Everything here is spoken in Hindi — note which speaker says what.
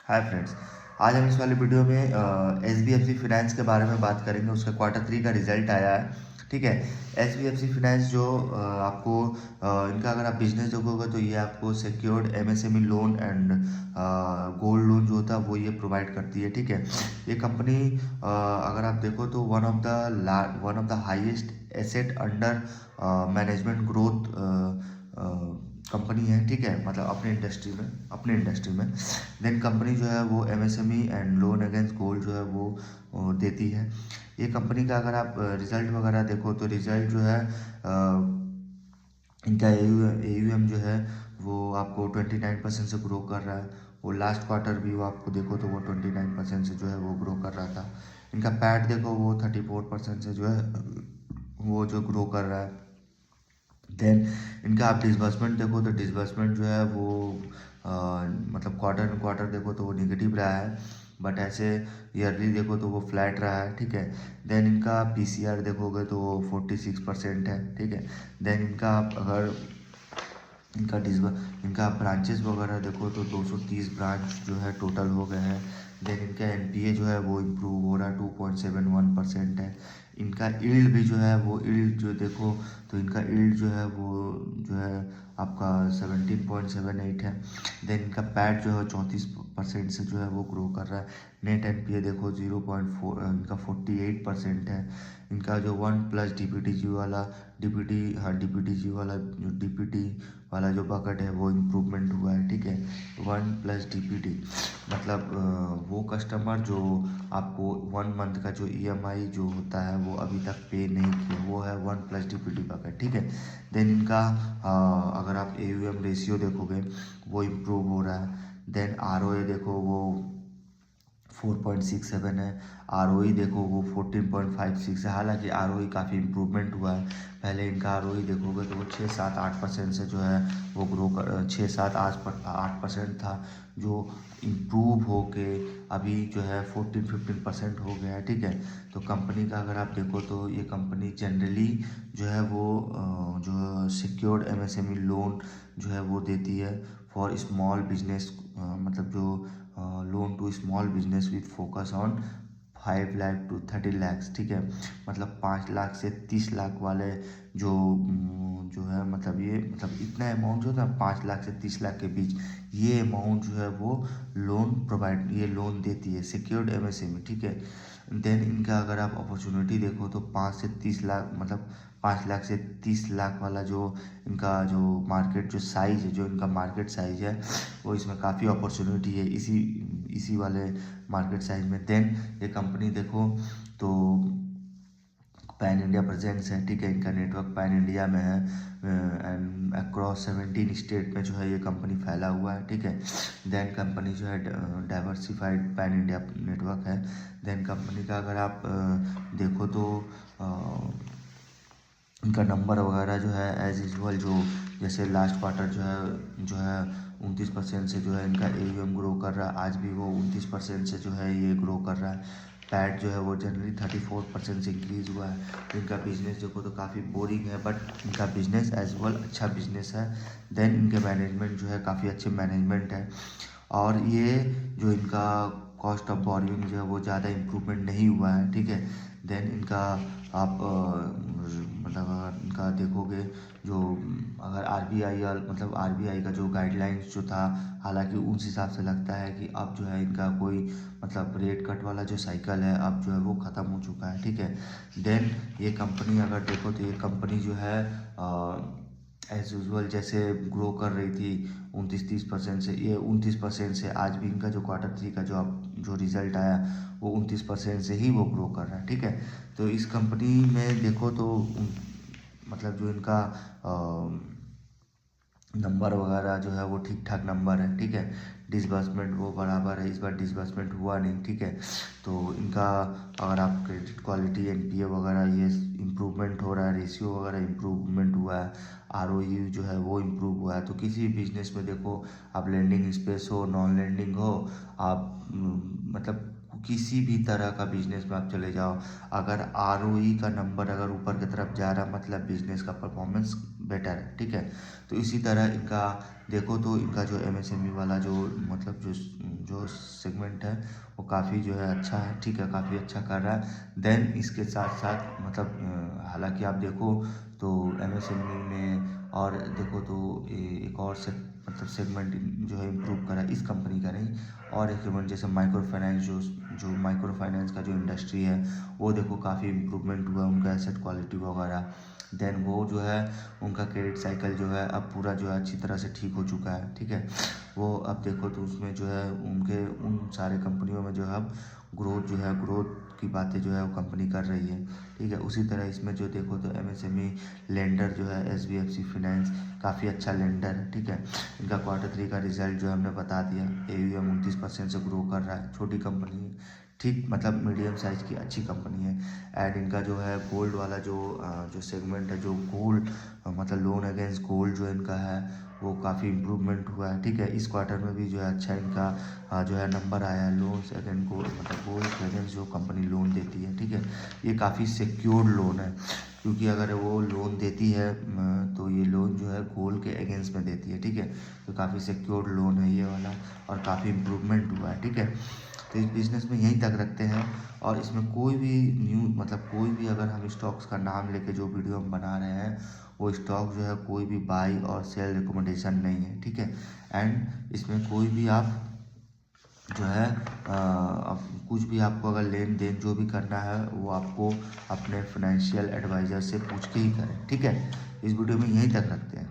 Speaker 1: Hi friends. आज हम इस वाले वीडियो में एसबीएफसी फाइनेंस के बारे में बात करेंगे। उसका क्वार्टर 3 का रिजल्ट आया है। ठीक है। एसबीएफसी फाइनेंस जो आपको इनका अगर आप बिजनेस देखोगे तो ये आपको secured MSME loan and gold loan जो होता है वो ये प्रोवाइड करती है। ठीक है। ये कंपनी अगर आप देखो तो one of the highest asset under management growth company है। ठीक है। मतलब अपने इंडस्ट्री में देन कंपनी जो है वो MSME and loan against gold जो है वो देती है। ये कंपनी का अगर आप रिजल्ट वगैरह देखो तो रिजल्ट जो है इनका एयूएम जो है वो आपको 29% से ग्रो कर रहा है। वो लास्ट क्वार्टर भी वो आपको देखो तो वो 29% से जो है वो ग्रो कर रहा था। इनका पैट देखो वो 34% से जो है वो जो ग्रो कर रहा है। देन इनका आप डिसबर्समेंट देखो तो डिसबर्समेंट जो है वो मतलब क्वार्टर देखो तो वो निगेटिव रहा है, बट ऐसे ईयरली देखो तो वो फ्लैट रहा है। ठीक है। देन इनका पीसीआर देखोगे तो वो 46% है। ठीक है। देन इनका आप अगर इनका ब्रांचेस वगैरह देखो तो 230 ब्रांच जो है टोटल हो गए हैं। देन इनका एनपीए जो है वो इम्प्रूव हो रहा है, 2.71% है। इनका ईल्ड भी जो है वो ईल्ड जो देखो तो इनका ईल्ड जो है वो जो है आपका 17.78 है। देन इनका पैट जो है 34% से जो है वो ग्रो कर रहा है। नेट एनपीए देखो 0.4 इनका 48% है। इनका जो 1+ डीपीटीजी वाला डीपीटीजी वाला जो डीपीटी वाला जो बकेट है वो इम्प्रूवमेंट हुआ है। ठीक है। 1+ डीपीटी मतलब वो कस्टमर जो आपको 1 मंथ का जो ईएमआई जो होता है वो अभी तक पे नहीं किया, वो है 1+ डीपीटी बकेट। ठीक है। देन इनका अगर आप एयूएम रेशियो देखोगे वो इम्प्रूव हो रहा है। देन आरओए देखो वो 4.67 है। आरओई देखो वो 14.56 है। हालांकि आरओई काफ़ी इम्प्रूवमेंट हुआ है। पहले इनका आरओई देखोगे तो वो 6-7-8% से जो है वो ग्रो कर 6-7-8% था, जो इम्प्रूव हो के अभी जो है 14-15% हो गया है। ठीक है। तो कंपनी का अगर आप देखो तो ये कंपनी जनरली जो है वो जो सिक्योर्ड एमएसएमई लोन जो है वो देती है फॉर स्मॉल बिजनेस, मतलब जो loan to small business with focus on 5 lakh to 30 lakh. ठीक है। मतलब 5 लाख से 30 लाख वाले जो जो है मतलब ये मतलब इतना अमाउंट जो था 5 लाख से 30 लाख के बीच, ये अमाउंट जो है वो ये लोन देती है सिक्योर्ड एमएसएमई। ठीक है। देन इनका अगर आप अपॉर्चुनिटी देखो तो 5 से 30 लाख मतलब 5 लाख से 30 लाख वाला जो इनका जो मार्केट जो साइज है, जो इनका मार्केट साइज है वो इसमें काफ़ी अपॉर्चुनिटी है इसी इसी वाले मार्केट साइज में। देन ये कंपनी देखो तो पैन इंडिया प्रेजेंस है। ठीक है। इनका नेटवर्क पैन इंडिया में है एंड अक्रॉस 17 स्टेट में जो है ये कंपनी फैला हुआ है। ठीक है। देन कंपनी जो है डाइवर्सिफाइड पैन इंडिया नेटवर्क है। देन कंपनी का अगर आप देखो तो इनका नंबर वगैरह जो है एज यूजल जो जैसे लास्ट क्वार्टर जो है 29% से जो है इनका एयूएम ग्रो कर रहा है। आज भी वो 29% से जो है ये ग्रो कर रहा है। पैट जो है वो जनरली 34% से इंक्रीज़ हुआ है। तो इनका बिजनेस देखो तो काफ़ी बोरिंग है, बट इनका बिजनेस एज वेल अच्छा बिजनेस है। देन इनके मैनेजमेंट जो है काफ़ी अच्छे मैनेजमेंट है, और ये जो इनका कॉस्ट ऑफ बोरिंग जो है वो ज़्यादा इम्प्रूवमेंट नहीं हुआ है। ठीक है। देन इनका आप मतलब अगर इनका देखोगे जो अगर आरबीआई मतलब आरबीआई का जो गाइडलाइंस जो था, हालांकि उस हिसाब से लगता है कि अब जो है इनका कोई मतलब रेट कट वाला जो साइकिल है अब जो है वो ख़त्म हो चुका है। ठीक है। देन ये कंपनी अगर देखो तो ये कंपनी जो है एज यूजल जैसे ग्रो कर रही थी 29-30% से, ये 29% से आज भी इनका जो क्वार्टर 3 का जो रिजल्ट आया वो 29% से ही वो ग्रो कर रहा है। ठीक है। तो इस कंपनी में देखो तो मतलब जो इनका नंबर वगैरह जो है वो ठीक ठाक नंबर है। ठीक है। डिसबर्समेंट वो बराबर है, इस बार डिसबर्समेंट हुआ नहीं। ठीक है। तो इनका अगर आप क्रेडिट क्वालिटी एनपीए वगैरह ये इम्प्रूवमेंट हो रहा है, रेशियो वगैरह इम्प्रूवमेंट हुआ है, आरओयू जो है वो इम्प्रूव हुआ है। तो किसी भी बिजनेस में देखो आप लैंडिंग स्पेस हो नॉन लैंडिंग हो, आप मतलब किसी भी तरह का बिजनेस में आप चले जाओ, अगर आरओई का नंबर अगर ऊपर की तरफ जा रहा मतलब बिजनेस का परफॉर्मेंस बेटर है। ठीक है। तो इसी तरह इनका देखो तो इनका जो एमएसएमई वाला जो मतलब जो सेगमेंट है वो काफ़ी जो है अच्छा है, ठीक है, काफ़ी अच्छा कर रहा है। देन इसके साथ साथ मतलब हालांकि आप देखो तो एमएसएमई में और देखो तो एक और से मतलब सेगमेंट जो है इम्प्रूव करा इस कंपनी का नहीं, और एक सेगमेंट जैसे माइक्रो फाइनेंस जो माइक्रो फाइनेंस का जो इंडस्ट्री है वो देखो काफ़ी इम्प्रूवमेंट हुआ उनका एसेट क्वालिटी वगैरह। देन वो जो है उनका क्रेडिट साइकिल जो है अब पूरा जो है अच्छी तरह से ठीक हो चुका है, ठीक है। वो अब देखो तो उसमें जो है उनके उन सारे कंपनियों में जो है अब ग्रोथ की बातें जो है वो कंपनी कर रही है, ठीक है। उसी तरह इसमें जो देखो तो एमएसएमई लेंडर जो है एसबीएफसी फाइनेंस काफ़ी अच्छा लेंडर है, ठीक है। इनका Q3 का रिजल्ट जो है हमने बता दिया, AUM 29% से ग्रो कर रहा है, छोटी कंपनी है, ठीक, मतलब मीडियम साइज़ की अच्छी कंपनी है। एंड इनका जो है गोल्ड वाला जो सेगमेंट है, जो गोल्ड मतलब लोन अगेंस्ट गोल्ड जो इनका है वो काफ़ी इम्प्रूवमेंट हुआ है, ठीक है। इस क्वार्टर में भी जो है अच्छा इनका जो है नंबर आया है। लोन अगेंस्ट गोल्ड मतलब गोल्ड अगेंस्ट जो कंपनी लोन देती है, ठीक है, ये काफ़ी सिक्योर्ड लोन है, क्योंकि अगर वो लोन देती है तो ये लोन जो है गोल्ड के अगेंस्ट में देती है, ठीक है। तो काफ़ी सिक्योर्ड लोन है ये वाला और काफ़ी इम्प्रूवमेंट हुआ है, ठीक है। तो इस बिज़नेस में यहीं तक रखते हैं, और इसमें कोई भी न्यू मतलब कोई भी अगर हम स्टॉक्स का नाम लेके जो वीडियो हम बना रहे हैं वो स्टॉक जो है कोई भी बाई और सेल रिकमेंडेशन नहीं है, ठीक है। एंड इसमें कोई भी आप जो है अब कुछ भी आपको अगर लेन देन जो भी करना है वो आपको अपने फाइनेंशियल एडवाइज़र से पूछ के ही करें, ठीक है। इस वीडियो में यहीं तक रखते हैं।